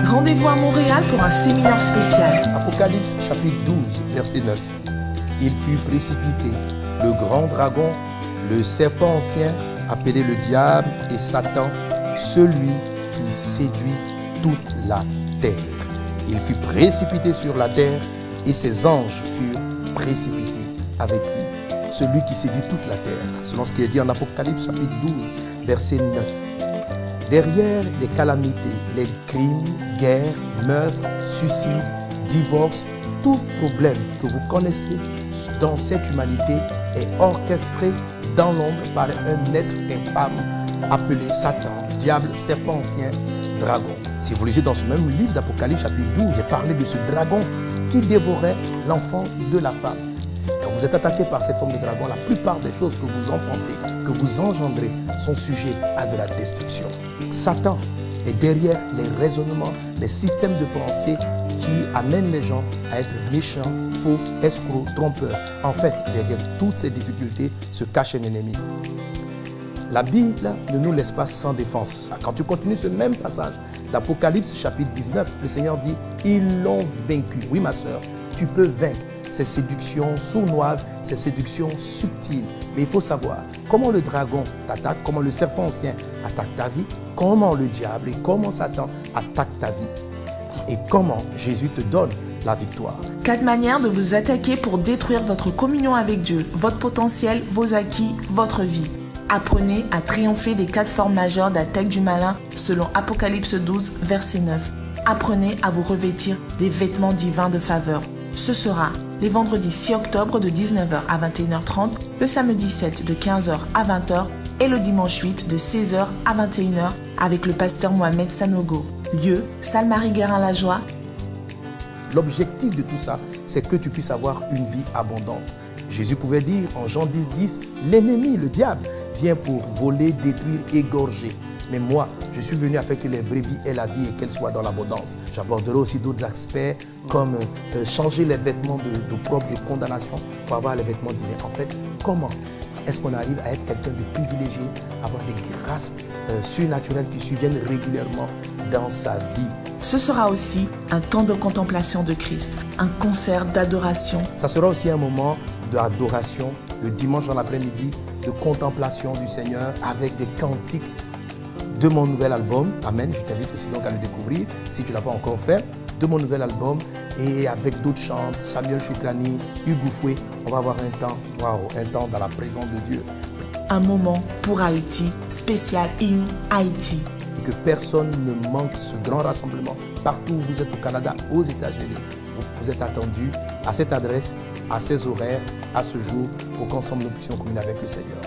Rendez-vous à Montréal pour un séminaire spécial. Apocalypse chapitre 12, verset 9. Il fut précipité, le grand dragon, le serpent ancien, appelé le diable et Satan, celui qui séduit toute la terre. Il fut précipité sur la terre et ses anges furent précipités avec lui. Celui qui séduit toute la terre, selon ce qui est dit en Apocalypse chapitre 12, verset 9. Derrière les calamités, les crimes, guerres, meurtres, suicides, divorces, tout problème que vous connaissez dans cette humanité est orchestré dans l'ombre par un être infâme appelé Satan, diable, serpent ancien, dragon. Si vous lisez dans ce même livre d'Apocalypse chapitre 12, j'ai parlé de ce dragon qui dévorait l'enfant de la femme. Quand vous êtes attaqué par cette forme de dragon, la plupart des choses que vous enfantez, que vous engendrez, sont sujets à de la destruction. Satan est derrière les raisonnements, les systèmes de pensée qui amènent les gens à être méchants, faux, escrocs, trompeurs. En fait, derrière toutes ces difficultés se cache un ennemi. La Bible ne nous laisse pas sans défense. Quand tu continues ce même passage d'Apocalypse chapitre 19, le Seigneur dit « Ils l'ont vaincu ». Oui ma soeur, tu peux vaincre ces séductions sournoises, ces séductions subtiles. Mais il faut savoir comment le dragon t'attaque, comment le serpent ancien attaque ta vie, comment le diable et comment Satan attaque ta vie et comment Jésus te donne la victoire. 4 manières de vous attaquer pour détruire votre communion avec Dieu, votre potentiel, vos acquis, votre vie. Apprenez à triompher des 4 formes majeures d'attaque du malin selon Apocalypse 12, verset 9. Apprenez à vous revêtir des vêtements divins de faveur. Ce sera les vendredis 6 octobre de 19h à 21h30, le samedi 7 de 15h à 20h et le dimanche 8 de 16h à 21h avec le pasteur Mohamed Sanogo. Lieu, salle Marie-Guérin-Lajoie. L'objectif de tout ça, c'est que tu puisses avoir une vie abondante. Jésus pouvait dire en Jean 10, 10, l'ennemi, le diable, vient pour voler, détruire, égorger. Mais moi, je suis venu afin que les brebis aient la vie et qu'elles soient dans l'abondance. J'aborderai aussi d'autres aspects comme changer les vêtements d'opprobre, de condamnation pour avoir les vêtements divins. En fait, comment est-ce qu'on arrive à être quelqu'un de privilégié, avoir des grâces surnaturelles qui surviennent régulièrement dans sa vie. Ce sera aussi un temps de contemplation de Christ, un concert d'adoration. Ça sera aussi un moment d'adoration, le dimanche dans l'après-midi, de contemplation du Seigneur avec des cantiques de mon nouvel album. Amen. Je t'invite aussi donc à le découvrir si tu ne l'as pas encore fait. De mon nouvel album et avec d'autres chants, Samuel Choukrani, Hugues Foué. On va avoir un temps, un temps dans la présence de Dieu. Un moment pour Haïti, spécial in Haïti. Que personne ne manque ce grand rassemblement. Partout où vous êtes au Canada, aux États-Unis, vous êtes attendus à cette adresse, à ces horaires, à ce jour, pour qu'ensemble nous puissions communier avec le Seigneur.